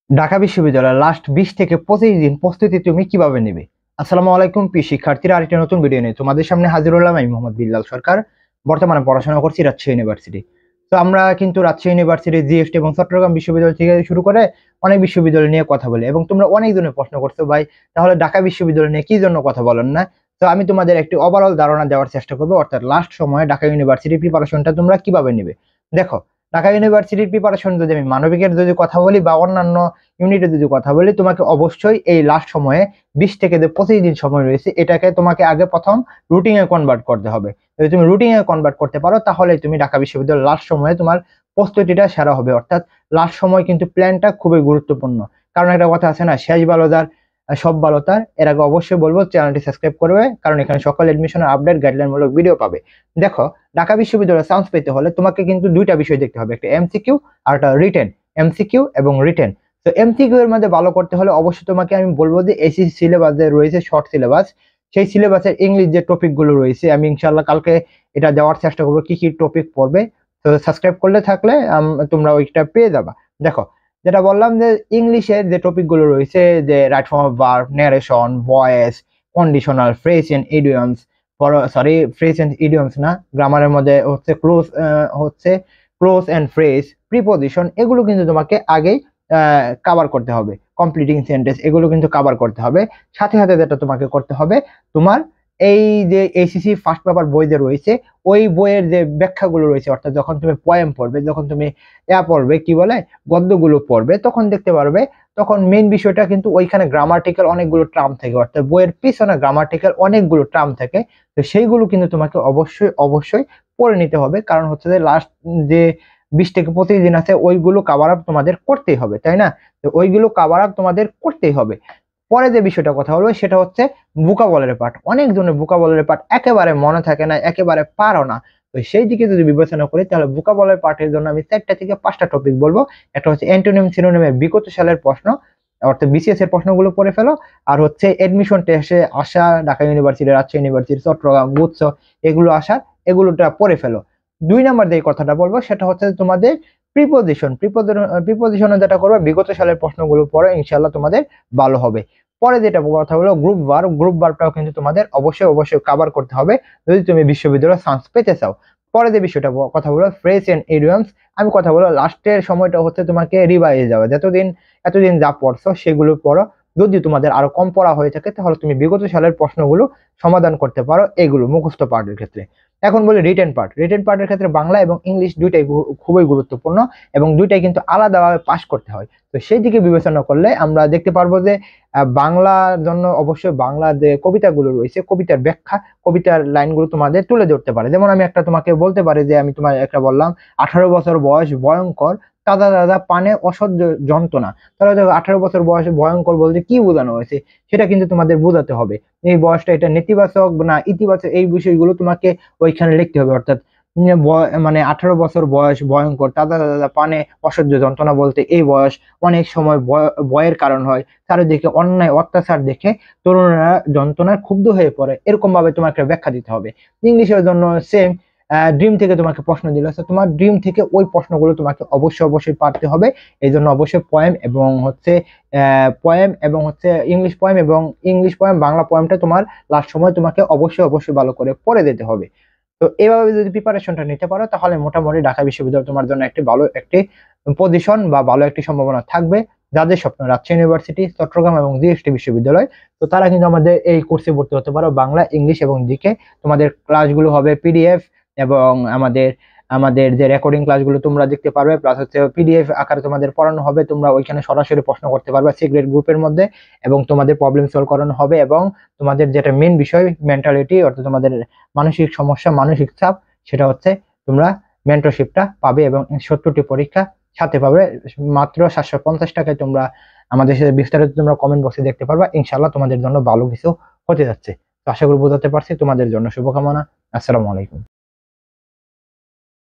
ঢাকা বিশ্ববিদ্যালয়ের লাস্ট 20 থেকে 25 দিন প্রস্তুতি তুমি কিভাবে নেবে? আসসালামু আলাইকুম প্রিয় শিক্ষার্থীরা, আরেকটা নতুন ভিডিও নিয়ে তোমাদের সামনে হাজির হলাম। আমি মোহাম্মদ বিল্লাল সরকার। বর্তমানে পড়াশোনা করছি রাজশাহী ইউনিভার্সিটি। তো আমরা কিন্তু রাজশাহী ইউনিভার্সিটি, জিএসটি এবং চট্টগ্রাম বিশ্ববিদ্যালয় থেকে শুরু করে অনেক বিশ্ববিদ্যালয় নিয়ে কথা বলি, এবং তোমরা অনেক জনের প্রশ্ন করছো, ভাই তাহলে ঢাকা বিশ্ববিদ্যালয় নিয়ে কি জন্য কথা বলেন না? তো আমি তোমাদের একটি ওভারঅল ধারণা দেওয়ার চেষ্টা করবো, অর্থাৎ লাস্ট সময়ে ঢাকা ইউনিভার্সিটি প্রিপারেশনটা তোমরা কিভাবে নেবে। দেখো, ঢাকা ইউনিভার্সিটির প্রিপারেশন যদি আমি মানবিকের যদি কথা বলি বা অন্যান্য ইউনিটে যদি কথা বলি, তোমাকে অবশ্যই এই লাস্ট সময়ে 20 থেকে 25 দিন সময় রয়েছে, এটাকে তোমাকে আগে প্রথম রুটিনে কনভার্ট করতে হবে। যদি তুমি রুটিনে কনভার্ট করতে পারো, তাহলে তুমি ঢাকা বিশ্ববিদ্যালয়ের লাস্ট সময়ে তোমার প্রস্তুতিটা সেরা হবে। অর্থাৎ লাস্ট সময় কিন্তু প্ল্যানটা খুবই গুরুত্বপূর্ণ। কারণ একটা কথা আছে না, শেষ ভালো যার সব ভালো তার। এর আগে অবশ্যই বলবো চ্যানেলটি সাবস্ক্রাইব করবে, কারণ এখানে সকল এডমিশনের আপডেট গাইডলাইন মূলক ভিডিও পাবে। দেখো, ঢাকা বিশ্ববিদ্যালয়ে চান্স পেতে হলে তোমাকে কিন্তু দুইটা বিষয় দেখতে হবে, একটা এমসিকিউ আর একটা রিটেন। এমসিকিউ এবং রিটেন। তো এমসিকিউ এর মধ্যে ভালো করতে হলে অবশ্যই তোমাকে আমি বলবো যে এসএসসি সিলেবাসে রয়েছে শর্ট সিলেবাস, সেই সিলেবাসের ইংলিশ যে টপিক গুলো রয়েছে, আমি ইনশাআল্লাহ কালকে এটা দেওয়ার চেষ্টা করবো কি কি টপিক পড়বে। তো সাবস্ক্রাইব করলে থাকলে তোমরা ওইটা পেয়ে যাবা। দেখো, যেটা বললাম যে ইংলিশের যে টপিক গুলো রয়েছে, যে right form of verb, narration, voice, conditional, phrase and idioms, phrase and idioms না, গ্রামারের মধ্যে হচ্ছে ক্লোজ এন্ড ফ্রেজ, প্রিপজিশন, এগুলো কিন্তু তোমাকে আগেই কভার করতে হবে। কমপ্লিটিং সেন্টেন্স, এগুলো কিন্তু কভার করতে হবে। সাথে সাথে যেটা তোমাকে করতে হবে, তোমার এই যে এইচএসসি ফার্স্ট পেপার বই যে রয়েছে, ওই বইয়ের যে ব্যাখ্যাগুলো রয়েছে, অর্থাৎ যখন তুমি পোয়েম পড়বে, যখন তুমি পড়বে কি বলে গদ্যগুলো পড়বে, তখন দেখতে পারবে, তখন মেইন বিষয়টা কিন্তু ওইখানে গ্রামাটিক্যাল অনেকগুলো টার্ম থাকে, অর্থাৎ বইয়ের পিছনে গ্রামাটিক্যাল অনেকগুলো টার্ম থাকে। তো সেইগুলো কিন্তু তোমাকে অবশ্যই অবশ্যই পড়ে নিতে হবে, কারণ হচ্ছে যে লাস্ট যে 20 থেকে 25 দিন আছে, ওইগুলো কাভার আপ তোমাদের করতেই হবে, তাই না? তো ওইগুলো কাভার আপ তোমাদের করতেই হবে। পরে যে বিষয়টা কথা বলবো সেটা হচ্ছে ভোকাবুলারি পার্ট। অনেকজনের ভোকাবুলারি পার্ট একেবারে মনে থাকে না, একেবারে পারো না। তো সেই দিকে যদি বিবেচনা করি, তাহলে ভোকাবুলারি পার্টের জন্য আমি 4টা থেকে 5টা টপিক বলবো। একটা হচ্ছে অ্যান্টোনিম সিনোনিমের বিগত সালের প্রশ্ন, অর্থাৎ বিসিএস এর প্রশ্নগুলো পড়ে ফেলো। আর হচ্ছে এডমিশন টেস্টে আসা ঢাকা ইউনিভার্সিটি, রাজশাহী ইউনিভার্সিটি, চট্টগ্রাম, গুচ্ছ, এগুলো আসার, এগুলোটা পড়ে ফেলো। 2 নাম্বার যে কথাটা বলবো সেটা হচ্ছে তোমাদের প্রিপোজিশন। প্রিপোজিশনে যেটা করবে, বিগত সালের প্রশ্নগুলো পড়ে, ইনশাআল্লাহ তোমাদের ভালো হবে। পরে যেটা কথা হলো গ্রুপ ভার্ব। গ্রুপ ভার্বটাও কিন্তু তোমাদের অবশ্যই অবশ্যই কভার করতে হবে যদি তুমি বিশ্ববিদ্যালয়ে চান্স পেতে চাও। পরে যে বিষয়টা কথা বলো ফ্রেজ এন্ড ইডিয়মস, আমি কথা বলো লাস্টের সময়টা হচ্ছে তোমাকে রিভাইজ যাওয়া, এতদিন যা পড়ছো সেগুলো পড়ো। যদি তোমাদের আরো কম পড়া হয়ে থাকে, তাহলে তুমি বিগত সালের প্রশ্নগুলো সমাধান করতে পারো, এগুলো মুখস্থ পার্টের ক্ষেত্রে। এখন বলি রিটেন পার্ট। রিটেন পার্টের ক্ষেত্রে বাংলা এবং ইংলিশ দুইটাই খুবই গুরুত্বপূর্ণ, এবং দুইটাই কিন্তু আলাদাভাবে পাস করতে হয়। তো সেই দিকে বিবেচনা করলে আমরা দেখতে পারবো যে বাংলার জন্য অবশ্যই বাংলা যে কবিতাগুলো রয়েছে, কবিতার ব্যাখ্যা, কবিতার লাইনগুলো তোমাদের তুলে ধরতে পারে। যেমন আমি একটা তোমাকে বলতে পারি যে, আমি তোমার একটা বললাম 18 বছর বয়স ভয়ঙ্কর, তাজা তাজা পানে অসহ্য যন্ত্রণা। তাহলে দেখো 18 বছর বয়সে ভয়ঙ্কর বলতে কি বোঝানো হয়েছে, সেটা কিন্তু তোমাদের বোঝাতে হবে। এই বয়সটা এটা নেতিবাচক না ইতিবাচক, এই বিষয়গুলো তোমাকে ওইখানে লিখতে হবে। অর্থাৎ মানে 18 বছর বয়স ভয়ঙ্কর, তাজা তাজা পানে অসহ্য যন্ত্রণা বলতে এই বয়স অনেক সময় ভয়ের কারণ হয়, চারিদিকে অন্যায় অত্যাচার দেখে তরুণরা যন্ত্রণায় ক্ষুব্ধ হয়ে পড়ে, এরকম ভাবে তোমাকে ব্যাখ্যা দিতে হবে। ইংলিশের জন্য সেম। ড্রিম থেকে তোমাকে প্রশ্ন দিল, তোমার ড্রিম থেকে ওই প্রশ্নগুলো তোমাকে অবশ্যই অবশ্যই পারতে হবে। এই জন্য অবশ্যই পোয়েম এবং হচ্ছে ইংলিশ পোয়েম বাংলা পোয়েমটা তোমার লাস্ট সময় তোমাকে অবশ্যই অবশ্যই ভালো করে পড়ে দিতে হবে। তো এভাবে যদি প্রিপারেশনটা নিতে পারো, তাহলে মোটামুটি ঢাকা বিশ্ববিদ্যালয় তোমার জন্য একটি ভালো একটি পজিশন বা ভালো একটি সম্ভাবনা থাকবে। যাদের স্বপ্ন রাজশাহী ইউনিভার্সিটি, চট্টগ্রাম এবং জিএসটি বিশ্ববিদ্যালয়, তো তারা কিন্তু আমাদের এই কোর্সে ভর্তি হতে পারো। বাংলা, ইংলিশ এবং জিকে তোমাদের ক্লাসগুলো হবে পিডিএফ, এবং আমাদের আমাদের যে রেকর্ডিং ক্লাসগুলো তোমরা দেখতে পারবে, প্লাস হচ্ছে পিডিএফ আকারে তোমাদের পড়ানো হবে। তোমরা ওইখানে সরাসরি প্রশ্ন করতে পারবে সিক্রেট গ্রুপের মধ্যে, এবং তোমাদের প্রবলেম সলভ করানো হবে। এবং তোমাদের যেটা মেন বিষয় মেন্টালিটি, অর্থাৎ তোমাদের মানসিক সমস্যা, মানসিক চাপ, সেটা হচ্ছে তোমরা মেন্টরশিপটা পাবে, এবং 70টি পরীক্ষা সাথে পাবে। মাত্র 750 টাকায় তোমরা আমাদের সাথে বিস্তারিত তোমরা কমেন্ট বক্সে দেখতে পারবা। ইনশাআল্লাহ তোমাদের জন্য ভালো কিছু হতে যাচ্ছে। তো আশা করি বোঝাতে পারছি। তোমাদের জন্য শুভকামনা। আসসালামু আলাইকুম।